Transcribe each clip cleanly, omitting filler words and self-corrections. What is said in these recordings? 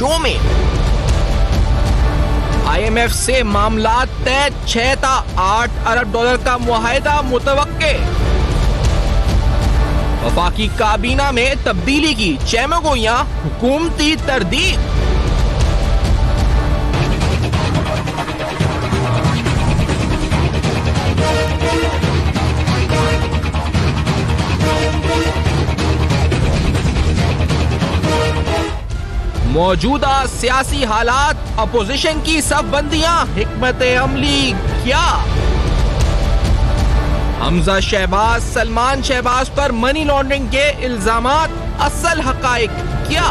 Show में। IMF से मामला तय, 6 था 8 अरब डॉलर का मुआहिदा मुतवक्के। वफाकी काबीना में तब्दीली की चेयरमैन को यहां हुकूमती तरदीद। मौजूदा सियासी हालात, अपोजिशन की सब बंदियां, हिकमत अमली क्या? हमजा शहबाज, सलमान शहबाज पर मनी लॉन्ड्रिंग के इल्जामात, असल हकाइक क्या?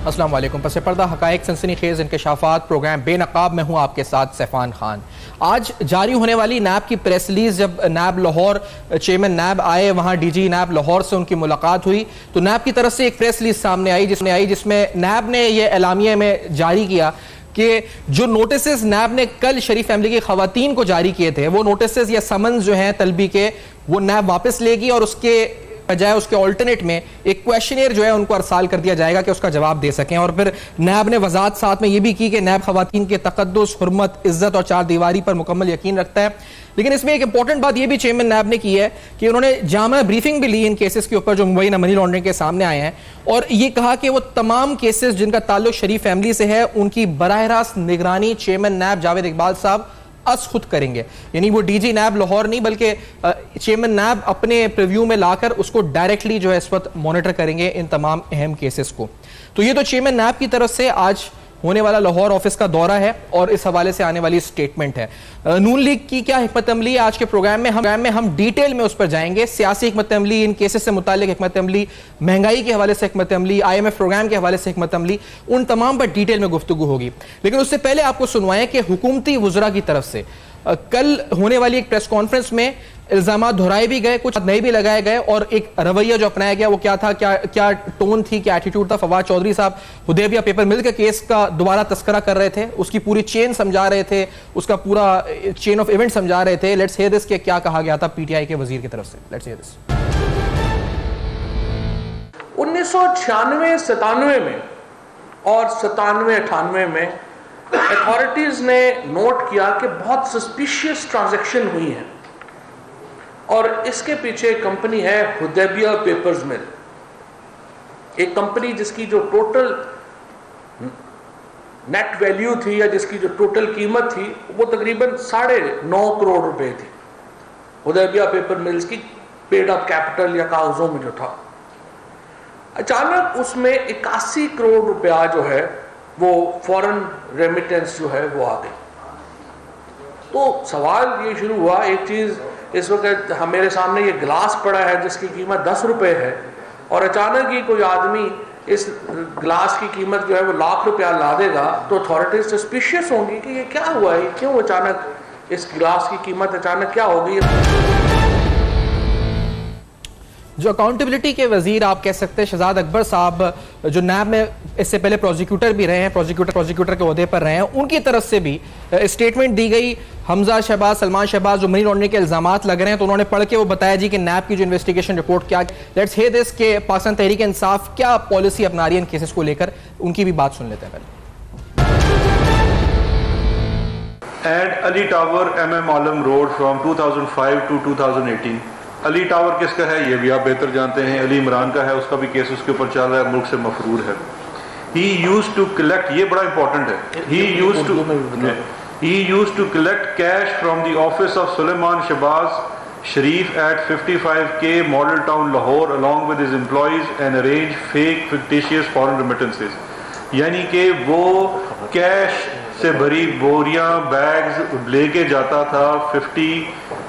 अस्सलाम वालेकुम। पसे पर्दा हकाइक, सनसनीखेज इंकशाफात, प्रोग्राम बेनकाब में हूँ आपके साथ सैफान खान। आज जारी होने वाली नैब की प्रेस रिलीज, जब नैब लाहौर चेयरमैन नैब आए, वहाँ DG नैब लाहौर से उनकी मुलाकात हुई, तो नैब की तरफ से एक प्रेस रिलीज सामने आई जिसमें नैब ने यह एलामिया में जारी किया कि जो नोटिस नैब ने कल शरीफ फैमिली की खवातीन को जारी किए थे, वो नोटिस या समन्स जो हैं तलबी के, वो नैब वापस लेगी और उसके बजाय उसके ऑल्टरनेट में एक क्वेश्चनियर जो है उनको अरसाल कर दिया जाएगा कि उसका जवाब दे सकें। और फिर नैब ने वजाहत साथ में ये भी की कि नैब खवातीन के तकद्दुस, हुर्मत, इज्जत और चार दीवारी पर मुकम्मल यकीन रखता है। लेकिन इसमें एक इंपॉर्टेंट बात यह भी चेयरमैन नैब ने की है कि उन्होंने जामा ब्रीफिंग भी ली इन केसेस के ऊपर जो मुबैना मनी लॉन्ड्रिंग के सामने आए हैं, और ये कहा कि वो तमाम केसेस जिनका ताल्लुक शरीफ फैमिली से है उनकी बराह रास्त निगरानी चेयरमैन नैब जावेद इकबाल साहब अस खुद करेंगे। यानी वो DG नैब लाहौर नहीं बल्कि चेयरमैन नैब अपने प्रीव्यू में लाकर उसको डायरेक्टली जो है इस वक्त मॉनिटर करेंगे इन तमाम अहम केसेस को। तो ये तो चेयरमैन नैब की तरफ से आज होने वाला लाहौर ऑफिस का दौरा है और इस हवाले से आने वाली स्टेटमेंट है। नून लीग की क्या हिकमत अमली है आज के प्रोग्राम में हम डिटेल में उस पर जाएंगे। सियासी हिकमत अमली, इन केसेस से मुताल्लिक हिकमत अमली, महंगाई के हवाले से हिकमत अमली, IMF प्रोग्राम के हवाले से हिकमत अमली, उन तमाम पर डिटेल में गुफ्तगू होगी। लेकिन उससे पहले आपको सुनवाएं कि हुकूमती वुज़रा की तरफ से कल होने वाली एक प्रेस कॉन्फ्रेंस में इल्जामात दोहराए भी गए, कुछ नए भी लगाए गए, और एक रवैया जो अपनाया गया वो क्या था, क्या टोन थी, क्या एटीट्यूड था। फवाद चौधरी साहब हुदैबिया पेपर मिल के केस का दोबारा तस्करा कर रहे थे, उसकी पूरी चेन समझा रहे थे, उसका पूरा चेन ऑफ इवेंट समझा रहे थे। लेट्स हियर दिस के क्या कहा गया था PTI के वजीर की तरफ से। Let's hear this. 1996-97 में और 97-98 में अथॉरिटीज ने नोट किया कि बहुत सस्पिशियस ट्रांजैक्शन हुई हैं, और इसके पीछे कंपनी है हुदैबिया पेपर्स मिल, एक कंपनी जिसकी जो टोटल नेट वैल्यू थी या जिसकी जो टोटल कीमत थी वो तकरीबन 9.5 करोड़ रुपए थी। हुदैबिया पेपर मिल्स की पेड अप कैपिटल या कागजों में जो था, अचानक उसमें 81 करोड़ रुपया जो है वो फॉरेन रेमिटेंस जो है वो आ गई। तो सवाल ये शुरू हुआ, एक चीज इस वक्त मेरे सामने ये गिलास पड़ा है जिसकी कीमत 10 रुपए है, और अचानक ही कोई आदमी इस गिलास की कीमत जो है वो लाख रुपया ला देगा, तो अथॉरिटीज सस्पिशियस होंगी कि ये क्या हुआ है, क्यों अचानक इस गिलास की कीमत अचानक क्या हो गई। जो अकाउंटेबिलिटी के वजीर आप कह सकते हैं शहजाद अकबर साहब, जो नैब में इससे पहले प्रोसिक्यूटर भी रहे हैं, प्रोसिक्यूटर के ओहदे पर रहे हैं, उनकी तरफ से भी स्टेटमेंट दी गई। हमजा शहबाज, सलमान शहबाज जो मनी लॉन्ड्रिंग के इल्जामात लग रहे हैं, तो उन्होंने पढ़ के वो बताया जी कि नैब की जो इन्वेस्टिगेशन रिपोर्ट क्या। लेट्स हियर दिस के पाकिस्तान तहरीक इंसाफ क्या पॉलिसी अपना रही है इन केसेस को लेकर, उनकी भी बात सुन लेते हैं पहले। And Ali tower MM Alam road from 2005 to 2018। Ali tower किसका है ये भी आप बेहतर जानते हैं, अली इमरान का है, उसका भी केस उसके ऊपर चल रहा है, मुल्क से मफरूर है। ही यूज्ड टू कलेक्ट, ये बड़ा इंपॉर्टेंट है, he used to collect cash from the office of Suleman Shahbaz Sharif at 55K Model Town Lahore along with his employees and arrange fake fictitious foreign remittances. यानी कि वो कैश से भरी बोरियां बैग्स लेके जाता था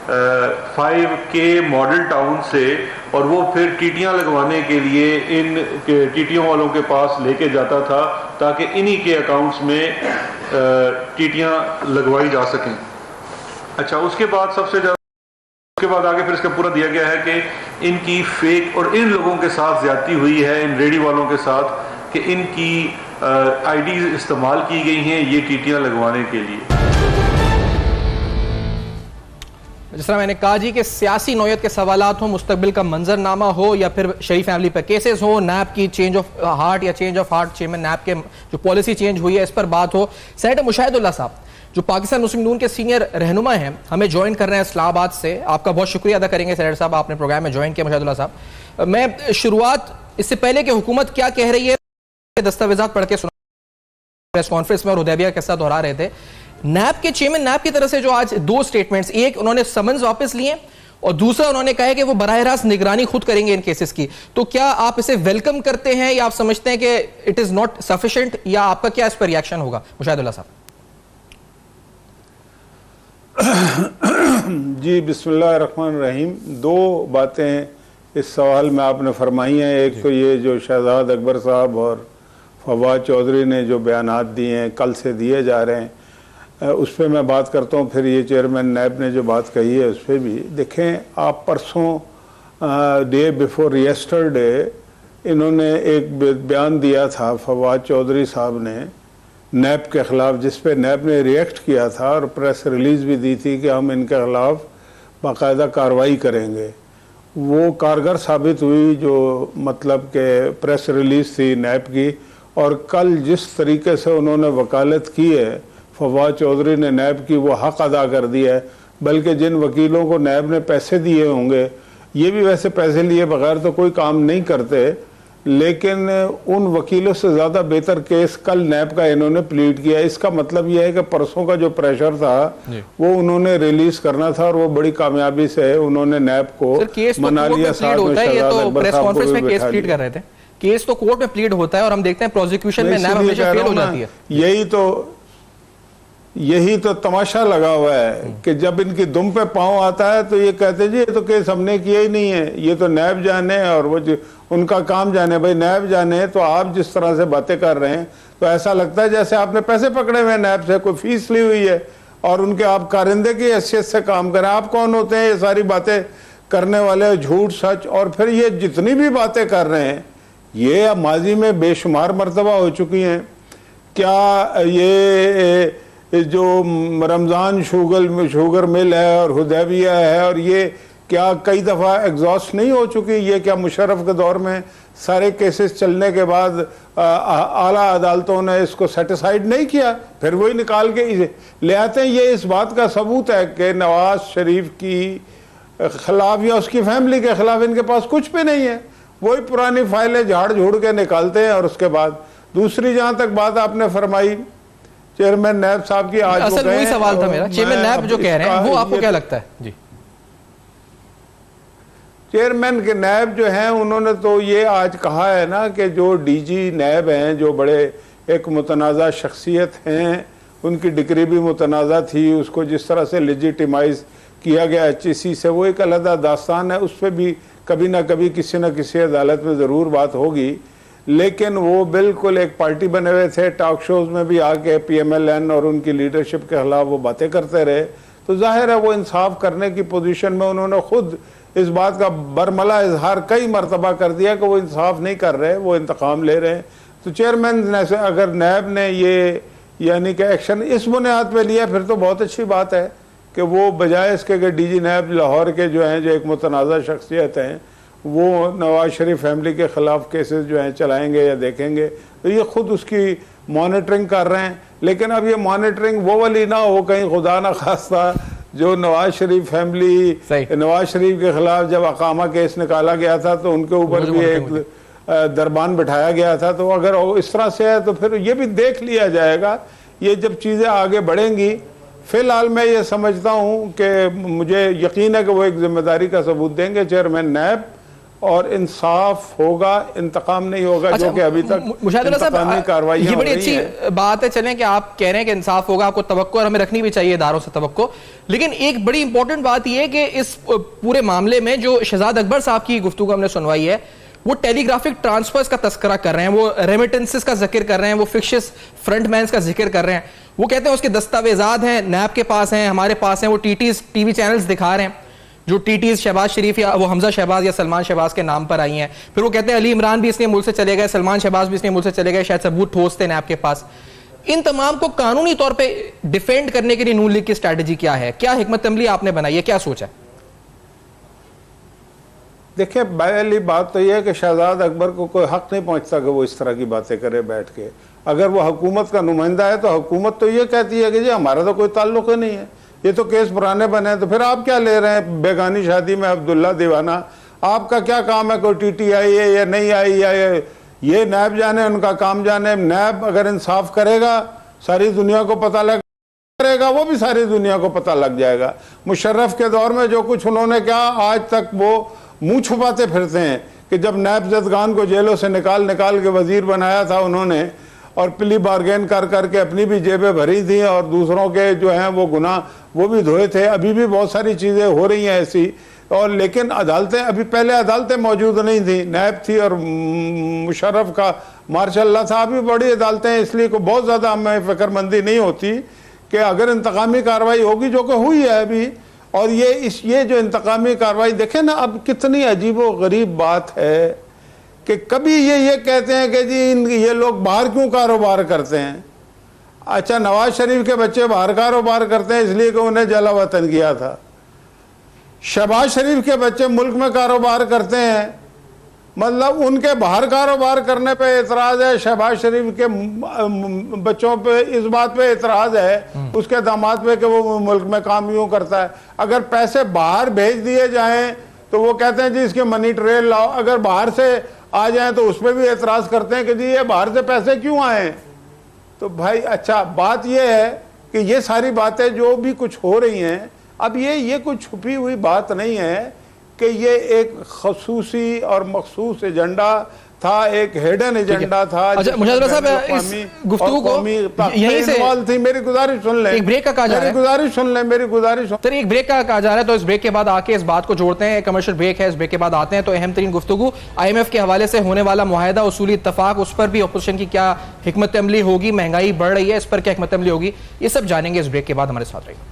55K मॉडल टाउन से, और वो फिर टीटियां लगवाने के लिए इन टीटियों वालों के पास लेके जाता था ताकि इन्हीं के अकाउंट्स में टीटियां लगवाई जा सकें। अच्छा, उसके बाद उसके बाद आगे फिर इसका पूरा दिया गया है कि इनकी फेक और इन लोगों के साथ ज्यादती हुई है, इन रेडी वालों के साथ, कि इनकी आईडीज इस्तेमाल की गई हैं ये टीटियां लगवाने के लिए। जिस तरह मैंने कहा जी कि सियासी नौयत के सवालात हो, मुस्तकबिल का मंजरनामा हो या फिर शरीफ फैमिली पर केसेस हो, नैब की चेंज ऑफ हार्ट या चेंज ऑफ हार्ट चेयरमैन नैब के जो पॉलिसी चेंज हुई है इस पर बात हो। सेनेटर मुशाहिदुल्लाह साहब जो पाकिस्तान मुस्लिम नून के सीनियर रहनुमा हैं हमें ज्वाइन कर रहे हैं इस्लामाबाद से। आपका बहुत शुक्रिया अदा करेंगे सेनेटर साहब, आपने प्रोग्राम में ज्वाइन किया। मुशाहिदुल्लाह साहब, मैं शुरुआत इससे पहले कि हुकूमत क्या कह रही है दस्तावेजात पढ़ के सुना, प्रेस कॉन्फ्रेंस में और हुदैबिया के साथ दोहरा रहे थे। नैब के चेयरमैन नैब की तरफ से जो आज दो स्टेटमेंट्स, एक उन्होंने समन्स वापस लिए और दूसरा उन्होंने कहा है कि वो बराह रास्त निगरानी खुद करेंगे इन केसेस की। तो क्या आप इसे वेलकम करते हैं या आप समझते हैं कि इट इज नॉट सफिशिएंट, या आपका क्या इस पर रिएक्शन होगा? मुशाहिदुल्लाह साहब। जी बिस्मिल्लाहिर्रहमानिर्रहीम। दो बातें इस सवाल में आपने फरमाई हैं। एक तो ये जो शहजाद अकबर साहब और फवाद चौधरी ने जो बयानात दिए हैं, कल से दिए जा रहे हैं, उस पर मैं बात करता हूँ। फिर ये चेयरमैन नैब ने जो बात कही है उस पर भी देखें आप। परसों डे बिफोर यस्टरडे इन्होंने एक बयान दिया था फवाद चौधरी साहब ने नैब के ख़िलाफ़, जिस पे नैब ने रिएक्ट किया था और प्रेस रिलीज़ भी दी थी कि हम इनके ख़िलाफ़ बाकायदा कार्रवाई करेंगे। वो कारगर साबित हुई जो मतलब के प्रेस रिलीज़ थी नैब की। और कल जिस तरीके से उन्होंने वकालत की है फवाद चौधरी ने नैब की, वो हक़ अदा कर दिया है। बल्कि जिन वकीलों को नैब ने पैसे दिए होंगे, ये भी वैसे पैसे लिए बगैर तो कोई काम नहीं करते, लेकिन उन वकीलों से ज़्यादा बेहतर केस कल नैब का इन्होंने प्लीड किया। इसका मतलब यह है कि परसों का जो प्रेशर था वो उन्होंने रिलीज करना था और वो बड़ी कामयाबी से उन्होंने नैब को मना लिया। केस तो कोर्ट में प्लीड होता है और हम देखते हैं प्रोसिक्यूशन में नैब हमेशा फेल हो जाती है। यही तो तमाशा लगा हुआ है कि जब इनकी दुम पे पांव आता है तो ये कहते जी ये तो केस हमने किया ही नहीं है, ये तो नैब जाने और वो उनका काम जाने। भाई नैब जाने। तो आप जिस तरह से बातें कर रहे हैं तो ऐसा लगता है जैसे आपने पैसे पकड़े हुए नैब से, कोई फीस ली हुई है और उनके आप कारिंदे की हैसियत से काम करें। आप कौन होते हैं ये सारी बातें करने वाले, झूठ सच? और फिर ये जितनी भी बातें कर रहे हैं ये माजी में बेशुमार मरतबा हो चुकी हैं। क्या ये जो रमज़ान शुगर मिल है और हुदैबिया है, और ये क्या कई दफ़ा एग्जॉस्ट नहीं हो चुकी? ये क्या मुशर्रफ के दौर में सारे केसेस चलने के बाद आला अदालतों ने इसको सेटिसाइड नहीं किया? फिर वही निकाल के ले आते हैं। ये इस बात का सबूत है कि नवाज शरीफ की खिलाफ या उसकी फैमिली के खिलाफ इनके पास कुछ भी नहीं है। वही पुरानी फाइलें झाड़ झूड़ के निकालते हैं। और उसके बाद दूसरी जहां तक बात आपने फरमाई चेयरमैन नैब साहब की, आज असल वही सवाल था मेरा। चेयरमैन नैब जो कह रहे हैं वो आपको क्या लगता है? जी चेयरमैन के नैब जो हैं उन्होंने तो ये आज कहा है ना कि जो डीजी नैब हैं, जो बड़े एक मुतनाज़ा शख्सियत हैं, उनकी डिग्री भी मुतनाज़ा थी, उसको जिस तरह से लेजिटिमाइज किया गया HEC से, वो एक अलग दास्तान है। उस पर भी कभी ना कभी किसी न किसी अदालत में ज़रूर बात होगी। लेकिन वो बिल्कुल एक पार्टी बने हुए थे, टॉक शोज़ में भी आके PMLN और उनकी लीडरशिप के खिलाफ वो बातें करते रहे। तो जाहिर है वो इंसाफ करने की पोजीशन में उन्होंने खुद इस बात का बरमला इजहार कई मरतबा कर दिया कि वो इंसाफ नहीं कर रहे, वो इंतकाम ले रहे हैं। तो चेयरमैन ने अगर नैब ने ये यानी कि एक्शन इस बुनियाद पे लिया, फिर तो बहुत अच्छी बात है कि वो बजाय इसके कि DG नैब लाहौर के जो हैं, जो एक मुतनाज़ा शख्सियत हैं, वो नवाज शरीफ फैमिली के ख़िलाफ़ केसेस जो हैं चलाएंगे या देखेंगे, तो ये ख़ुद उसकी मॉनिटरिंग कर रहे हैं। लेकिन अब ये मॉनिटरिंग वो वाली ना हो कहीं खुदा ना खास्ता जो नवाज शरीफ फैमिली, नवाज शरीफ के ख़िलाफ़ जब अकामा केस निकाला गया था तो उनके ऊपर भी एक दरबान बिठाया गया था। तो अगर इस तरह से है तो फिर ये भी देख लिया जाएगा। ये जब चीज़ें आगे बढ़ेंगी, फ़िलहाल मैं ये समझता हूँ कि मुझे यकीन है कि वो एक जिम्मेदारी का सबूत देंगे चेयरमैन नैब, और इंसाफ होगा, इंतकाम नहीं होगा। अच्छा, जो कि अभी तक इंतकामी कार्रवाई ये बड़ी अच्छी बात है। चलें कि आप कह रहे हैं कि इंसाफ होगा, आपको तवक्को, और हमें रखनी भी चाहिए इदारों से तवक्को। लेकिन एक बड़ी इंपॉर्टेंट बात यह है कि इस पूरे मामले में जो शहजाद अकबर साहब की गुफ्तगू हमने सुनवाई है, वो टेलीग्राफिक ट्रांसफर्स का तस्करा कर रहे हैं, वो रेमिटेंसेस का जिक्र कर रहे हैं, वो फिक्शियस फ्रंटमैन्स का जिक्र कर रहे हैं। वो कहते हैं उसके दस्तावेजात हैं, नैब के पास हैं, हमारे पास हैं। वो टीवी चैनल्स दिखा रहे हैं जो TTs शहबाज शरीफ या वो हमजा शहबाज या सलमान शहबाज के नाम पर आई हैं। फिर वो कहते हैं अली इमरान भी इसलिए मुल्क से चले गए, सलमान शहबाज भी इसलिए मुल्क से चले गए, शायद सबूत ठोस थे नैब के पास। इन तमाम को कानूनी तौर पे डिफेंड करने के लिए नून लीग की स्ट्रैटेजी क्या है, क्या हिकमत अमली आपने बनाई है, क्या सोचा है? देखिए, पहली बात तो यह है कि शहजाद अकबर को कोई हक नहीं पहुंचता कि वो इस तरह की बातें करे बैठ के। अगर वो हुकूमत का नुमाइंदा है तो हुकूमत तो ये कहती है कि जी हमारा तो कोई ताल्लुक ही नहीं है, ये तो केस पुराने बने हैं, तो फिर आप क्या ले रहे हैं बेगानी शादी में अब्दुल्ला दीवाना? आपका क्या काम है? कोई टीटी आई है या नहीं आई, या ये नैब जाने, उनका काम जाने। नैब अगर इंसाफ करेगा सारी दुनिया को पता लग करेगा, वो भी सारी दुनिया को पता लग जाएगा। मुशर्रफ के दौर में जो कुछ उन्होंने किया, आज तक वो मुंह छुपाते फिरते हैं कि जब नैब जदगान को जेलों से निकाल के वजीर बनाया था उन्होंने, और प्ली बार्गेन कर करके अपनी भी जेबें भरी थी और दूसरों के जो हैं वो गुनाह वो भी धोए थे। अभी भी बहुत सारी चीज़ें हो रही हैं ऐसी, और लेकिन अदालतें, अभी पहले अदालतें मौजूद नहीं थी, नैब थी और मुशर्रफ का मार्शल था। अभी बड़ी अदालतें हैं, इसलिए को बहुत ज़्यादा हमें फिक्रमंदी नहीं होती कि अगर इंतकामी कार्रवाई होगी, जो कि हुई है अभी। और ये जो इंतकामी कार्रवाई देखें ना, अब कितनी अजीब व गरीब बात है कि कभी ये कहते हैं कि जी ये लोग बाहर क्यों कारोबार करते हैं। अच्छा, नवाज शरीफ के बच्चे बाहर कारोबार करते हैं इसलिए कि उन्हें जला वतन किया था। शहबाज शरीफ के बच्चे मुल्क में कारोबार करते हैं, मतलब उनके बाहर कारोबार करने पे एतराज़ है, शहबाज शरीफ के बच्चों पे इस बात पे एतराज़ है उसके दामाद पे कि वो मुल्क में काम यूँ करता है। अगर पैसे बाहर भेज दिए जाएं तो वो कहते हैं जी इसके मनी ट्रेल लाओ, अगर बाहर से आ जाएं तो उस पर भी एतराज़ करते हैं कि जी ये बाहर से पैसे क्यों आए। तो भाई अच्छा, बात ये है कि ये सारी बातें जो भी कुछ हो रही हैं, अब ये कोई छुपी हुई बात नहीं है कि ये एक खसूसी और मखसूस एजेंडा था, एक हिडन एजेंडा था। अच्छा मुजाहिद साहब, इस गुफ्तगू को यहीं से थी। मेरी गुजारिश सुन लें, एक ब्रेक का कहा जा रहा है, मेरी गुजारिश सुन लें, मेरी गुजारिश। सर एक ब्रेक का कहा जा रहा है, तो इस ब्रेक के बाद आके इस बात को जोड़ते हैं। कमर्शियल ब्रेक है, इस ब्रेक के बाद आते हैं तो अहम तरीन गुफ्तगू IMF के हवाले से होने वाला मुआहदा, उसूली इत्तफाक, उस पर भी अपोजिशन की क्या हिकमत अमली होगी, महंगाई बढ़ रही है, इस पर क्या हिकमत अमली होगी, ये सब जानेंगे इस ब्रेक के बाद। हमारे साथ रहिए।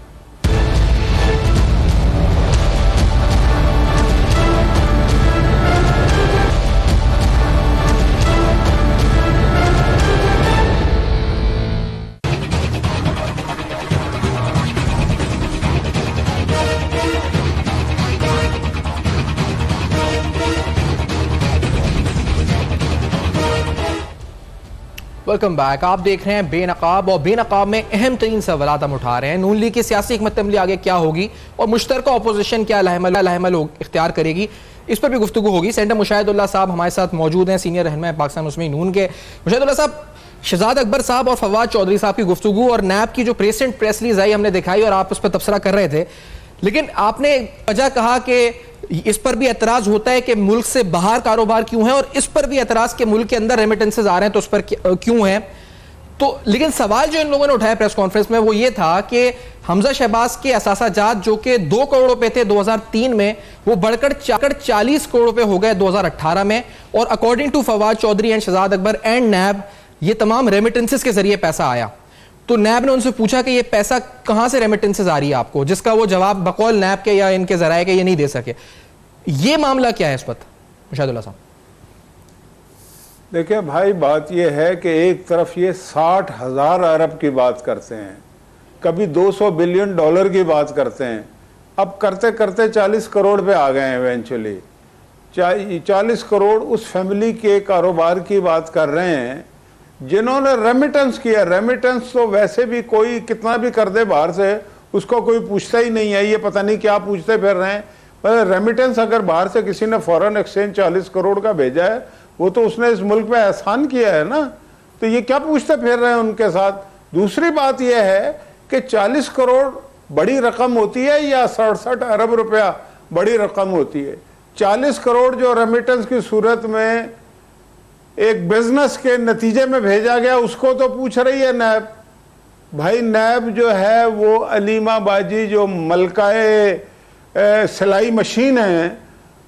Welcome back. आप देख रहे हैं बेनकाब, और बेनकाब में अहम तरीन सवाल हम उठा रहे हैं। नून लीग की सियासी हिकमत अमली आगे क्या होगी और मुश्तरका अपोजिशन क्या लाहमल इख्तियार करेगी, इस पर भी गुफ्तगू होगी। सेंटर मुशाहिदुल्लाह साहब हमारे साथ मौजूद हैं, सीनियर रहनुमा पाकिस्तान मुस्लिम नून के। मुशाहिदुल्लाह साहब, शहजाद अकबर साहब और फवाद चौधरी साहब की गुफ्तगू और नैब की जो प्रेसिडेंट प्रेस रिलीज आई हमने दिखाई और आप उस पर तबसरा कर रहे थे, लेकिन आपने वजह कहा कि इस पर भी एतराज होता है कि मुल्क से बाहर कारोबार क्यों है, और इस पर भी एतराज के मुल्क के अंदर रेमिटेंसेज आ रहे हैं तो उस पर क्यों है। तो लेकिन सवाल जो इन लोगों ने उठाया प्रेस कॉन्फ्रेंस में वो ये था कि हमजा शहबाज के असासाजात जो कि 2 करोड़ रुपए थे 2003 में, वो बढ़कर 40 करोड़ रुपए हो गए 2018 में। और according to Fawad Chaudhry and Shahzad Akbar and नैब, ये तमाम रेमिटेंसेज के जरिए पैसा आया। तो नैब ने उनसे पूछा कि ये पैसा कहां से रेमिटेंसेज आ रही है आपको, जिसका वो जवाब बकौल नैब के या इनके जराए के ये नहीं दे सके। ये मामला क्या है इस वक्त मुशाहिदुल्लाह साहब? देखिए भाई, बात यह है कि एक तरफ ये 60,000 अरब की बात करते हैं, कभी 200 बिलियन डॉलर की बात करते हैं, अब करते करते 40 करोड़ पे आ गए हैं इवेंचुअली। 40 करोड़ उस फैमिली के कारोबार की बात कर रहे हैं जिन्होंने रेमिटेंस किया। रेमिटेंस तो वैसे भी कोई कितना भी कर दे बाहर से, उसको कोई पूछता ही नहीं है, ये पता नहीं क्या पूछते फिर रहे हैं। पर रेमिटेंस अगर बाहर से किसी ने फॉरेन एक्सचेंज 40 करोड़ का भेजा है, वो तो उसने इस मुल्क पे एहसान किया है ना, तो ये क्या पूछते फिर रहे हैं उनके साथ। दूसरी बात यह है कि 40 करोड़ बड़ी रकम होती है या 67 अरब रुपया बड़ी रकम होती है। 40 करोड़ जो रेमिटेंस की सूरत में एक बिजनेस के नतीजे में भेजा गया, उसको तो पूछ रही है नैब। भाई नैब जो है वो अलीमा बाजी जो मलकाए सिलाई मशीन है,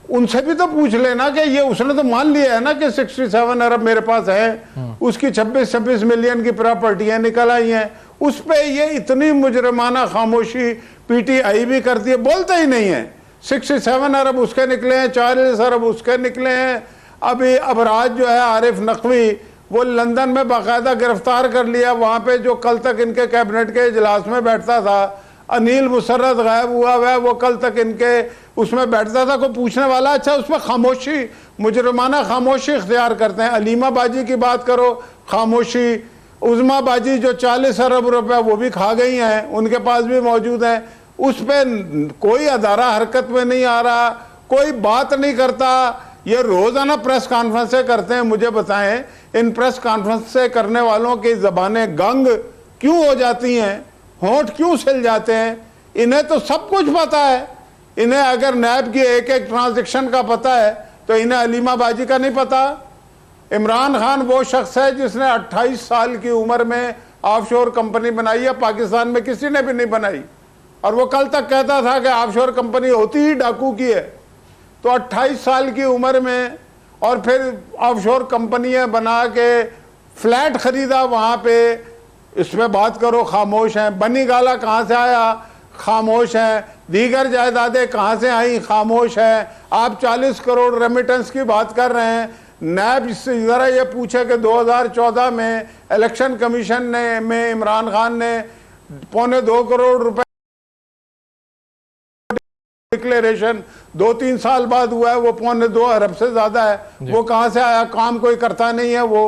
उनसे भी तो पूछ लेना कि ये उसने तो मान लिया है ना कि 67 अरब मेरे पास है, उसकी 26 मिलियन की प्रॉपर्टियां निकल आई हैं, उस पे ये इतनी मुजरमाना खामोशी PTI भी करती है, बोलते ही नहीं है। 67 अरब उसके निकले हैं, 40 अरब उसके निकले हैं। अभी अबराज जो है आरिफ नकवी, वो लंदन में बाकायदा गिरफ्तार कर लिया। वहाँ पे जो कल तक इनके कैबिनेट के इजलास में बैठता था, अनिल मुसर्रत गायब हुआ है, वो कल तक इनके उसमें बैठता था, कोई पूछने वाला? अच्छा, उसमें खामोशी, मुजरमाना खामोशी इख्तियार करते हैं। अलीमा बाजी की बात करो, खामोशी। उज़मा बाजी जो 40 अरब रुपए वो भी खा गई हैं, उनके पास भी मौजूद है। उस पर कोई अदारा हरकत में नहीं आ रहा, कोई बात नहीं करता। ये रोजाना प्रेस कॉन्फ्रेंसें करते हैं। मुझे बताएं, इन प्रेस कॉन्फ्रेंस करने वालों की जबानें गंग क्यों हो जाती हैं, होंठ क्यों सिल जाते हैं? इन्हें तो सब कुछ पता है। इन्हें अगर नैब की एक एक ट्रांजैक्शन का पता है तो इन्हें अलीमा बाजी का नहीं पता। इमरान खान वो शख्स है जिसने 28 साल की उम्र में ऑफशोर कंपनी बनाई है, पाकिस्तान में किसी ने भी नहीं बनाई। और वो कल तक कहता था कि ऑफशोर कंपनी होती ही डाकू की है। तो 28 साल की उम्र में और फिर ऑफशोर कंपनियां बना के फ्लैट खरीदा वहाँ पे, इसमें बात करो, खामोश हैं। बनी गाला कहाँ से आया, खामोश हैं। दीगर जायदादें कहाँ से आई, खामोश हैं। आप 40 करोड़ रेमिटेंस की बात कर रहे हैं। नैब इससे ज़रा ये पूछे कि 2014 में इलेक्शन कमीशन ने में इमरान खान ने 2.25 करोड़ रुपए डिक्लेरेशन 2-3 साल बाद हुआ है, वो 2.25 अरब से ज्यादा है। वो कहां से आया? काम कोई करता नहीं है, वो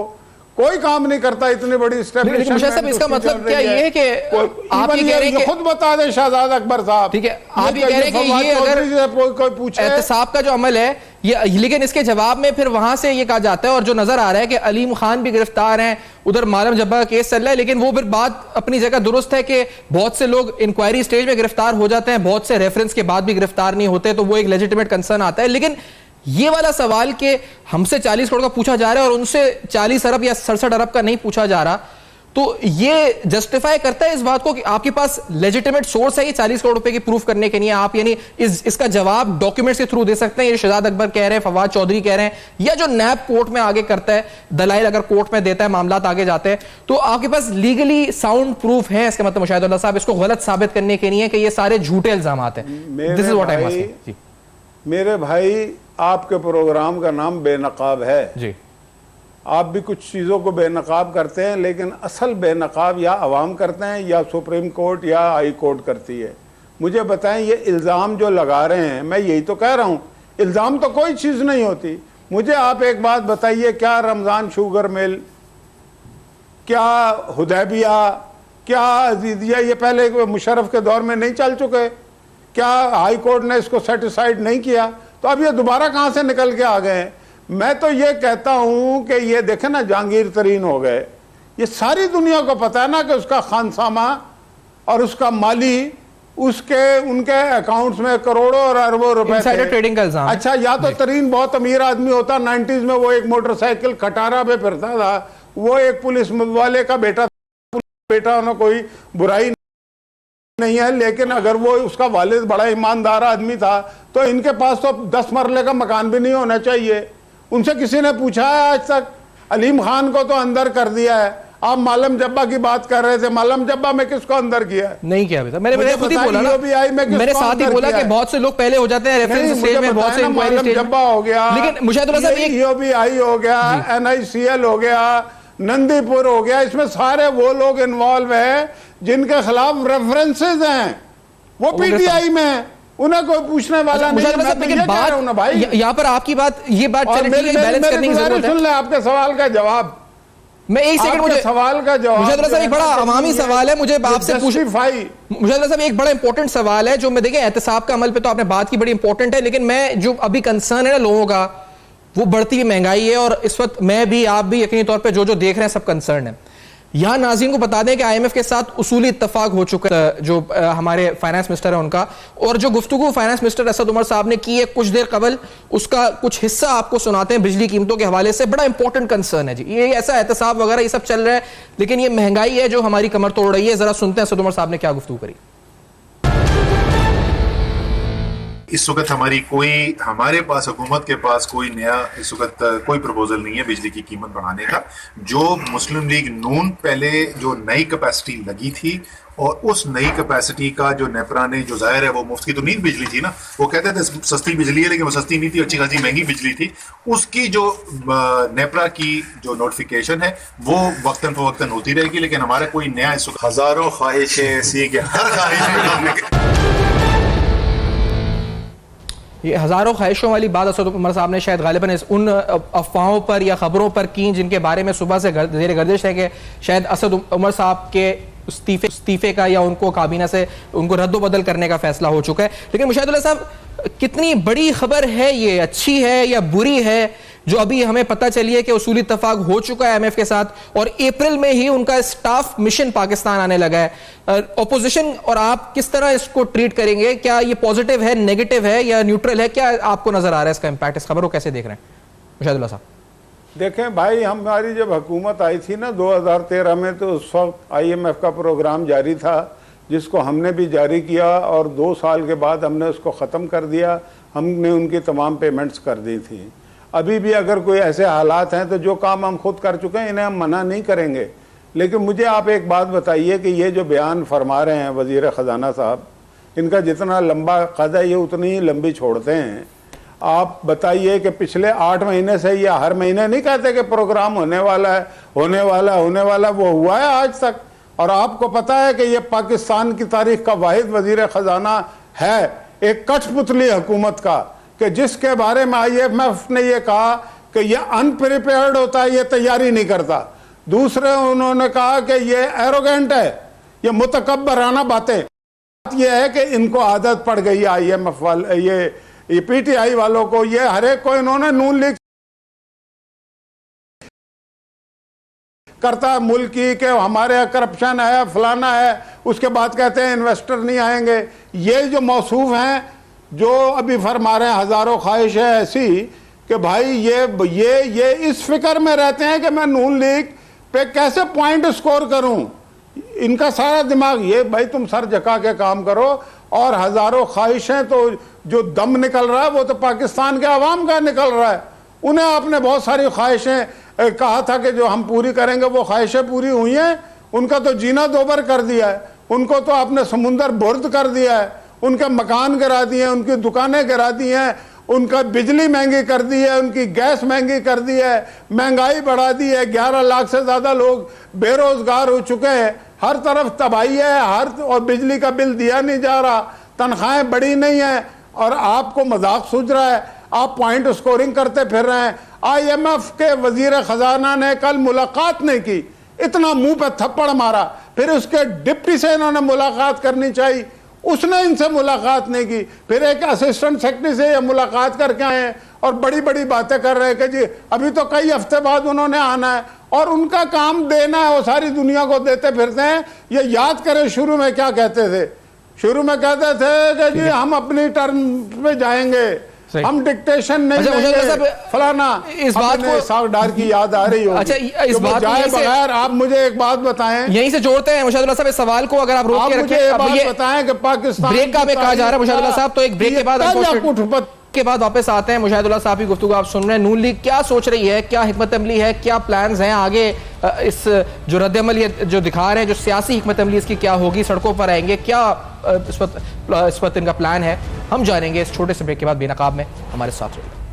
कोई काम नहीं करता। इतनी बड़ी स्टेब्लिशमेंट। इसका मतलब क्या ये है कि आप ये कह रहे हैं कि खुद बता दें शहजाद अकबर साहब, ठीक है, आप ये कह रहे हैं कि ये अगर कोई पूछे एहतसाब का जो अमल है ये, लेकिन इसके जवाब में फिर वहां से ये कहा जाता है, और जो नजर आ रहा है कि अलीम खान भी गिरफ्तार हैं, उधर मालम जब्बा का केस चल रहा है, लेकिन वो फिर बात अपनी जगह दुरुस्त है कि बहुत से लोग इंक्वायरी स्टेज में गिरफ्तार हो जाते हैं, बहुत से रेफरेंस के बाद भी गिरफ्तार नहीं होते, तो वो एक लेजिटिमेट कंसर्न आता है। लेकिन ये वाला सवाल कि हमसे 40 करोड़ का पूछा जा रहा है और उनसे 40 अरब या 67 अरब का नहीं पूछा जा रहा, तो ये जस्टिफाई करता है इस बात को कि आपके पास लेजिटिमेट सोर्स है ये 40 करोड़ रुपए की प्रूफ करने के लिए, आप यानी इसका जवाब डॉक्यूमेंट्स के थ्रू दे सकते हैं। ये शहजाद अकबर कह रहे हैं, फवाद चौधरी कह रहे हैं, या जो नैब कोर्ट में आगे करता है, दलाइल अगर कोर्ट में देता है, मामला आगे जाते हैं, तो आपके पास लीगली साउंड प्रूफ है। इसका मतलब मुशाहिदुल्लाह साहब इसको गलत साबित करने के लिए कि ये सारे झूठे इल्जामात हैं। This is what I must say. मेरे भाई, आपके प्रोग्राम का नाम बेनकाब है जी। आप भी कुछ चीज़ों को बेनकाब करते हैं, लेकिन असल बेनकाब या अवाम करते हैं या सुप्रीम कोर्ट या हाई कोर्ट करती है। मुझे बताएं, ये इल्ज़ाम जो लगा रहे हैं, मैं यही तो कह रहा हूँ, इल्ज़ाम तो कोई चीज़ नहीं होती। मुझे आप एक बात बताइए, क्या रमज़ान शुगर मिल, क्या हुदैबिया, क्या अजीदिया, ये पहले मुशर्रफ के दौर में नहीं चल चुके? क्या हाई कोर्ट ने इसको सेटिसाइड नहीं किया? तो अब ये दोबारा कहाँ से निकल के आ गए? मैं तो ये कहता हूं कि ये देखें ना, जहांगीर तरीन हो गए। ये सारी दुनिया को पता है ना कि उसका खानसामा और उसका माली, उसके उनके अकाउंट्स में करोड़ों और अरबों रुपए थे। ट्रेडिंग का इल्जाम। अच्छा, या तो तरीन बहुत अमीर आदमी होता, 90s में वो एक मोटरसाइकिल खटारा पे फिरता था, वो एक पुलिस वाले का बेटा होना कोई बुराई नहीं है, लेकिन अगर वो उसका वालिद बड़ा ईमानदार आदमी था तो इनके पास तो 10 मरले का मकान भी नहीं होना चाहिए। उनसे किसी ने पूछा है आज तक? अलीम खान को तो अंदर कर दिया है। आप मालम जब्बा की बात कर रहे थे, मालम जब्बा में किसको अंदर किया है? नहीं किया अभी। मैंने खुद ही बोला ना, मेरे साथ ही बोला कि बहुत से लोग पहले हो जाते हैं रेफरेंस स्टेज में, बहुत से इंक्वायरी स्टेज में। जब्बा हो गया, लेकिन मुशाहिदुल्लाह साहब एक ईओबीआई हो गया, NICL हो गया, नंदीपुर हो गया, इसमें सारे वो लोग इन्वॉल्व है जिनके खिलाफ रेफरेंसेस हैं, वो पीटीआई में, उन्हें कोई पूछने वाला नहीं है। मैं लेकिन बात भाई यहाँ पर आपकी बात, ये बात बैलेंस करने की जरूरत है। सुन ले आपके सवाल का जवाब। मैं एक सेकंड, मुझे सवाल का जवाब, मुशाहिदुल्लाह साहब एक बड़ा अवामी सवाल है, मुझे आपसे मुशाहिदुल्लाह साहब एक बड़ा इंपॉर्टेंट सवाल है जो मैं देखें, एहतसाब का अमल पे तो आपने बात की, बड़ी इंपॉर्टेंट है, लेकिन मैं जो अभी कंसर्न है ना लोगों का, वो बढ़ती हुई महंगाई है, और इस वक्त मैं भी, आप भी यकीनी तौर पे जो जो देख रहे हैं सब कंसर्न है। यहां नाज़रीन को बता दें कि IMF के साथ उसूली इत्तफाक हो चुका है, जो हमारे फाइनेंस मिनिस्टर है उनका, और जो गुफ्तगू फाइनेंस मिनिस्टर असद उमर साहब ने की है कुछ देर कबल, उसका कुछ हिस्सा आपको सुनाते हैं। बिजली कीमतों के हवाले से बड़ा इंपॉर्टेंट कंसर्न है जी, ये ऐसा एहतसाब वगैरह ये सब चल रहा है, लेकिन ये महंगाई है जो हमारी कमर तोड़ रही है। जरा सुनते हैं असद उमर साहब ने क्या गुफ्तगू करी। इस वक्त हमारे पास हुकूमत के पास कोई नया इस वक्त कोई प्रपोजल नहीं है बिजली की कीमत बढ़ाने का। जो मुस्लिम लीग नून पहले जो नई कैपेसिटी लगी थी और उस नई कैपेसिटी का जो नेपरा ने, जो जाहिर है वो मुफ्त की तो नहीं बिजली थी ना, वो कहते थे सस्ती बिजली है, लेकिन वो सस्ती नहीं थी, अच्छी खासी महंगी बिजली थी। उसकी जो नेपरा की जो नोटिफिकेशन है वो वक्तन फवक्तन होती रहेगी, लेकिन हमारा कोई नया इस वक्त हजारों ख्वाहिशें ऐसी कि हर ख्वाहिश ये हज़ारों ख्वाहिशों वाली बात असद उमर साहब ने शायद गालिबन उन अफवाहों पर या खबरों पर की जिनके बारे में सुबह से ज़ेर गर्दिश है कि शायद असद उमर साहब के इस्तीफे का या उनको काबीना से उनको रद्द-बदल करने का फैसला हो चुका है। लेकिन मुशाहिदुल्लाह साहब, कितनी बड़ी खबर है ये, अच्छी है या बुरी है, जो अभी हमें पता चली है कि उसूली इत्तफाक हो चुका है IMF के साथ और अप्रैल में ही उनका स्टाफ मिशन पाकिस्तान आने लगा है। ऑपोजिशन और आप किस तरह इसको ट्रीट करेंगे? क्या ये पॉजिटिव है, नेगेटिव है या न्यूट्रल है? क्या आपको नजर आ रहा है इसका इंपैक्ट? इस खबर को कैसे देख रहे हैं मुशाहिदुल्लाह साहब? देखें भाई, हमारी जब हुकूमत आई थी ना 2013 में, तो उस वक्त IMF का प्रोग्राम जारी था जिसको हमने भी जारी किया और 2 साल के बाद हमने उसको ख़त्म कर दिया। हमने उनकी तमाम पेमेंट्स कर दी थी। अभी भी अगर कोई ऐसे हालात हैं तो जो काम हम खुद कर चुके हैं इन्हें हम मना नहीं करेंगे। लेकिन मुझे आप एक बात बताइए कि ये जो बयान फरमा रहे हैं वज़ीर ख़जाना साहब, इनका जितना लंबा कद है ये उतनी ही लंबी छोड़ते हैं। आप बताइए कि पिछले 8 महीने से ये हर महीने नहीं कहते कि प्रोग्राम होने वाला है, होने वाला, वो हुआ है आज तक? और आपको पता है कि ये पाकिस्तान की तारीख का वाहिद वज़ीर ख़जाना है एक कठपुतली हुकूमत का, कि जिसके बारे में IMF ने ये कहा कि ये अनप्रिपेयर्ड होता है, ये तैयारी नहीं करता। दूसरे उन्होंने कहा कि ये एरोगेंट है, ये मुतकब्बराना बातें। ये है कि इनको आदत पड़ गई है IMF वाले, ये PTI वालों को, ये हर एक को इन्होंने नून लीग करता है मुल्क की कि हमारे यहाँ करप्शन है, फलाना है, उसके बाद कहते हैं इन्वेस्टर नहीं आएंगे। ये जो मौसूफ हैं जो अभी फरमा रहे हैं हज़ारों ख्वाहिश है ऐसी कि भाई ये इस फिक्र में रहते हैं कि मैं नून लीग पे कैसे पॉइंट स्कोर करूं। इनका सारा दिमाग ये, भाई तुम सर झुका के काम करो। और हज़ारों ख्वाहिशें तो जो दम निकल रहा है वो तो पाकिस्तान के अवाम का निकल रहा है। उन्हें आपने बहुत सारी ख्वाहिशें कहा था कि जो हम पूरी करेंगे, वो ख्वाहिशें पूरी हुई हैं? उनका तो जीना दोबर कर दिया है, उनको तो आपने समुंदर बुर्द कर दिया है, उनके मकान गिरा दिए, उनकी दुकानें गिरा दी हैं, उनका बिजली महंगी कर दी है, उनकी गैस महंगी कर दी है, महंगाई बढ़ा दी है, 11 लाख से ज़्यादा लोग बेरोजगार हो चुके हैं, हर तरफ तबाही है, और बिजली का बिल दिया नहीं जा रहा, तनख्वाहें बढ़ी नहीं है, और आपको मजाक सूझ रहा है, आप पॉइंट स्कोरिंग करते फिर रहे हैं। IMF के वजीर खजाना ने कल मुलाकात नहीं की, इतना मुंह पे थप्पड़ मारा, फिर उसके डिप्टी से इन्होंने मुलाकात करनी चाहिए, उसने इनसे मुलाकात नहीं की, फिर एक असिस्टेंट सेक्रेटरी से ये मुलाकात करके आए और बड़ी बड़ी बातें कर रहे हैं कि जी अभी तो कई हफ्ते बाद उन्होंने आना है और उनका काम देना है, वो सारी दुनिया को देते फिरते हैं। ये याद करें शुरू में क्या कहते थे, शुरू में कहते थे कि जी हम अपनी टर्म पे जाएंगे, हम डिक्टेशन नहीं लेंगे, फलाना। इस बात को साग डार की याद आ रही हो। अच्छा, इस बात जाए बगैर आप मुझे एक बात बताएं, यहीं से जोड़ते हैं मुशाहिदुल्लाह साहब इस सवाल को, अगर आप रोक के रखें। अब ये बताएं कि पाकिस्तान ब्रेक का में कहा जा रहा है मुशाहिदुल्लाह साहब, तो एक ब्रेक के बाद वापस आते हैं। मुशाहिदुल्लाह साहब की गुफ्तगू आप सुन रहे हैं। नून लीग क्या सोच रही है, क्या हिकमत अमली है, क्या प्लान्स हैं आगे, इस जो रद्द-ए-अमल ये जो दिखा रहे हैं, जो सियासी हिकमत अमली इसकी क्या होगी, सड़कों पर आएंगे, क्या इस वक्त इनका प्लान है, हम जानेंगे इस छोटे से ब्रेक के बाद बेनकाब में। हमारे साथ रहिए।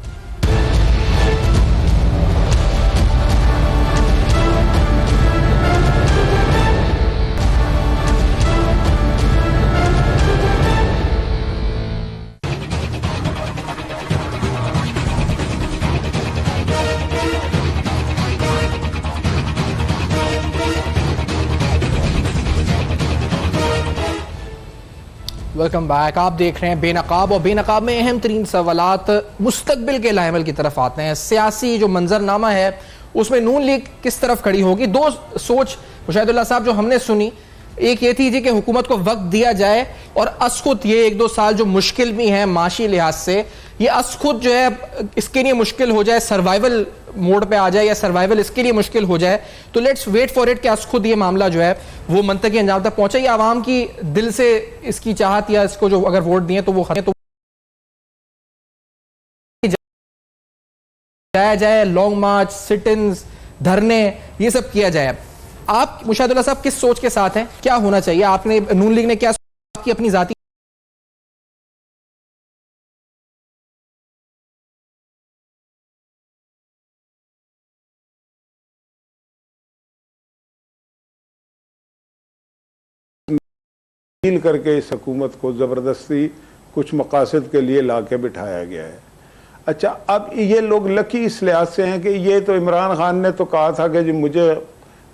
Welcome back. आप देख रहे हैं बेनकाब, और बेनकाब में अहम तरीन सवालात मुस्तकबिल के लाइमल की तरफ आते हैं। सियासी जो मंजरनामा है उसमें नून लीग किस तरफ खड़ी होगी। दो सोच मुशाहिदुल्लाह साहब जो हमने सुनी, एक ये थी कि हुकूमत को वक्त दिया जाए और असखुद ये 1-2 साल जो मुश्किल भी है माशी लिहाज से, ये असखुद जो है इसके लिए मुश्किल हो जाए, सर्वाइवल मोड पे आ जाए या सर्वाइवल इसके लिए मुश्किल हो जाए, तो लेट्स वेट फॉर इट कि असखुद ये मामला जो है वो मंतकी अंजाम तक पहुंचे, या आवाम की दिल से इसकी चाहत या इसको जो अगर वोट दिए तो वो जाया जाए, लॉन्ग मार्च, सिट इन्स, धरने, ये सब किया जाए। आप मुशाहिदुल्लाह साहब किस सोच के साथ हैं, क्या होना चाहिए? आपने नून लीग ने क्या की अपनी जाती डील करके इस हुकूमत को ज़बरदस्ती कुछ मकासद के लिए ला के बिठाया गया है। अच्छा, अब ये लोग लकी इस लिहाज से हैं कि ये तो इमरान खान ने तो कहा था कि जी मुझे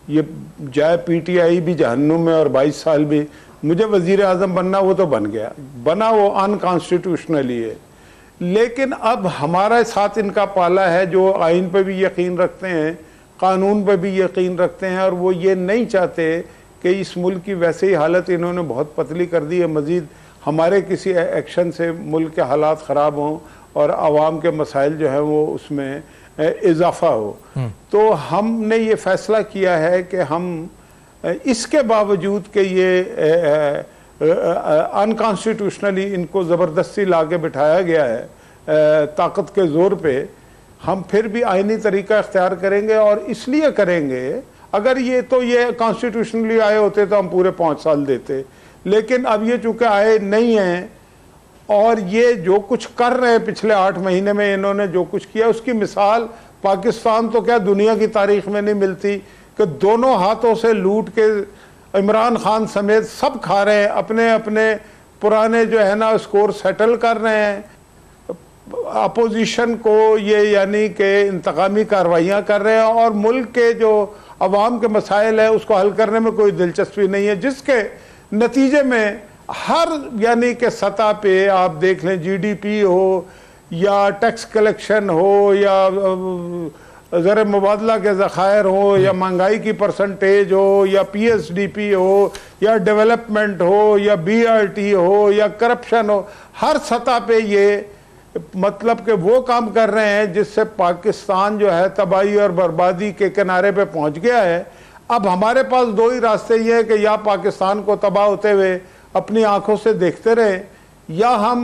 ये जाए पीटीआई भी जहन्नुम में और 22 साल भी मुझे वजीर आज़म बनना, वो तो बन गया, बना वो अनकॉन्स्टिट्यूशनली है। लेकिन अब हमारे साथ इनका पाला है जो आइन पे भी यकीन रखते हैं, कानून पे भी यकीन रखते हैं, और वो ये नहीं चाहते कि इस मुल्क की वैसे ही हालत इन्होंने बहुत पतली कर दी है, मज़ीद हमारे किसी एक्शन से मुल्क के हालात ख़राब हों और आवाम के मसाइल जो है वो उसमें इजाफा हो। तो हमने ये फ़ैसला किया है कि हम इसके बावजूद कि ये अनकॉन्स्टिट्यूशनली इनको ज़बरदस्ती ला के बिठाया गया है ताकत के ज़ोर पे, हम फिर भी आइनी तरीका इख्तियार करेंगे। और इसलिए करेंगे, अगर ये तो ये कॉन्स्टिट्यूशनली आए होते तो हम पूरे 5 साल देते, लेकिन अब ये चूँकि आए नहीं हैं और ये जो कुछ कर रहे हैं पिछले 8 महीने में इन्होंने जो कुछ किया, उसकी मिसाल पाकिस्तान तो क्या दुनिया की तारीख में नहीं मिलती कि दोनों हाथों से लूट के इमरान खान समेत सब खा रहे हैं, अपने अपने पुराने जो है ना स्कोर सेटल कर रहे हैं, अपोजिशन को ये यानी कि इंतकामी कार्रवाइयाँ कर रहे हैं, और मुल्क के जो अवाम के मसाइल है उसको हल करने में कोई दिलचस्पी नहीं है, जिसके नतीजे में हर यानी कि सतह पे आप देख लें, जीडीपी हो या टैक्स कलेक्शन हो या ज़र मुबादला के ज़खायर हो या महंगाई की परसेंटेज हो या पीएसडीपी हो या डेवलपमेंट हो या बीआरटी हो या करप्शन हो, हर सतह पे ये मतलब कि वो काम कर रहे हैं जिससे पाकिस्तान जो है तबाही और बर्बादी के किनारे पे पहुंच गया है। अब हमारे पास 2 ही रास्ते ये हैं कि या पाकिस्तान को तबाह होते हुए अपनी आंखों से देखते रहें या हम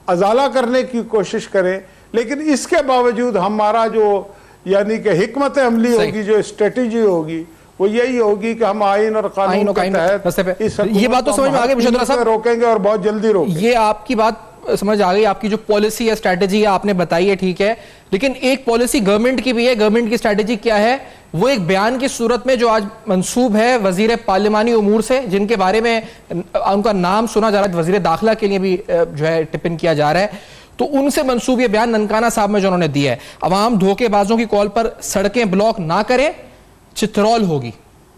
अजाला करने की कोशिश करें। लेकिन इसके बावजूद हमारा जो यानी कि हिकमत अमली होगी, जो स्ट्रेटेजी होगी, वो यही होगी कि हम आइन और कानून के तहत इस ये बात तो समझ में आ गई, रोकेंगे और बहुत जल्दी रोकेंगे। ये आपकी बात समझ आ गई, आपकी जो पॉलिसी है, स्ट्रैटेजी है, आपने बताई है, ठीक है। लेकिन एक पॉलिसी गवर्नमेंट की भी है। गवर्नमेंट की स्ट्रैटेजी क्या है? वो एक बयान की सूरत में जो आज मंसूब है वजीर पार्लिमानी उमूर से, जिनके बारे में उनका नाम सुना जा रहा है, वजीर दाखिला के लिए भी जो है टिप्पण किया जा रहा है, तो उनसे मंसूब ये बयान ननकाना साहब में जो उन्होंने दिया है, अवाम धोखेबाजों की कॉल पर सड़कें ब्लॉक ना करें, चित्रौल होगी,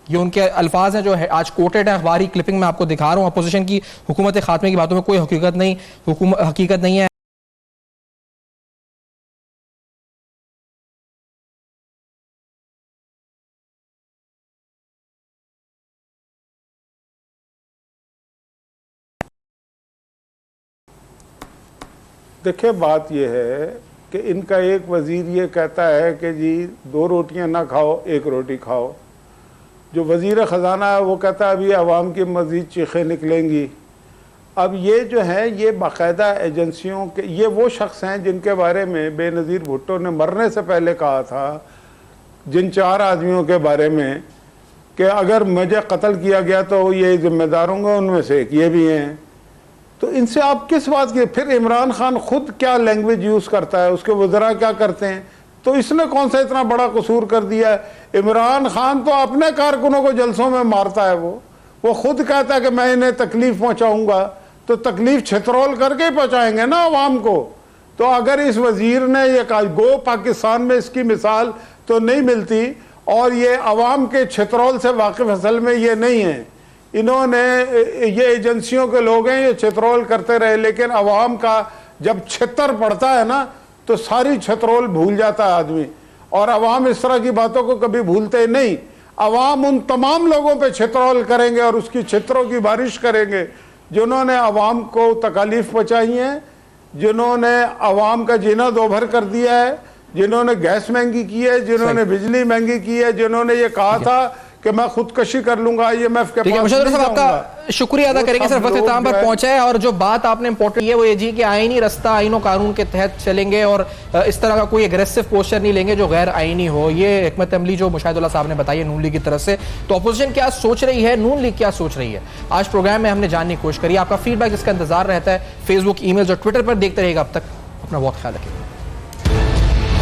ये उनके अल्फाज हैं जो है आज कोटेड है। अखबारी क्लिपिंग में आपको दिखा रहा हूं। अपोजिशन की हुकूमत खात्मे की बातों में कोई हकीकत नहीं है। देखिए, बात यह है कि इनका एक वजीर ये कहता है कि जी 2 रोटियां ना खाओ, 1 रोटी खाओ। जो वजीर ख़जाना है वो कहता है अभी आवाम की मज़ीद चीखें निकलेंगी। अब ये जो है ये बाकायदा एजेंसियों के, ये वो शख्स हैं जिनके बारे में बेनज़ीर भुट्टो ने मरने से पहले कहा था, जिन 4 आदमियों के बारे में कि अगर मुझे कत्ल किया गया तो ये जिम्मेदार होंगे, उनमें से एक ये भी हैं। तो इनसे आप किस बात की? फिर इमरान खान खुद क्या लैंग्वेज यूज़ करता है, उसके वज़रा क्या करते हैं, तो इसने कौन सा इतना बड़ा कसूर कर दिया है? इमरान खान तो अपने कारकुनों को जलसों में मारता है। वो खुद कहता है कि मैं इन्हें तकलीफ पहुंचाऊंगा, तो तकलीफ छितरौल करके ही पहुंचाएंगे ना अवाम को। तो अगर इस वजीर ने ये कहा, गो पाकिस्तान में इसकी मिसाल तो नहीं मिलती, और ये अवाम के छितरौल से वाकिफ असल में ये नहीं है। इन्होंने ये एजेंसियों के लोग हैं, ये छितरौल करते रहे, लेकिन अवाम का जब छितर पड़ता है ना तो सारी छितरौल भूल जाता है आदमी, और अवाम इस तरह की बातों को कभी भूलते नहीं। अवाम उन तमाम लोगों पे छितरौल करेंगे और उसकी छितरों की बारिश करेंगे जिन्होंने अवाम को तकालीफ पहुँचाई हैं, जिन्होंने अवाम का जीना दोभर कर दिया है, जिन्होंने गैस महंगी की है, जिन्होंने बिजली महंगी की है, जिन्होंने ये कहा था कि मैं खुदकशी कर लूंगा IMF के ठीक है पास मुशाहिद नहीं साहब, आपका जाऊंगा। शुक्रिया अदा वो करेंगे सब सर, वक्त लोग इख्तिताम जो पर है- पहुंचा है। और जो बात आपने इंपॉर्टेंट ये वो ये जी कि आईनी रास्ता आईनो कानून के तहत चलेंगे और इस तरह का कोई एग्रेसिव पोस्चर नहीं लेंगे जो गैर आईनी हो। ये हिकमत अमली जो मुशाहिदुल्लाह साहब ने बताई है नून लीग की तरफ से। तो अपोजिशन क्या सोच रही है, नून लीग क्या सोच रही है, आज प्रोग्राम में हमने जानने की कोशिश करी। आपका फीडबैक जिसका इंतजार रहता है फेसबुक, ईमेल और ट्विटर पर देखते रहेगा। अब तक अपना बहुत ख्याल रखिए।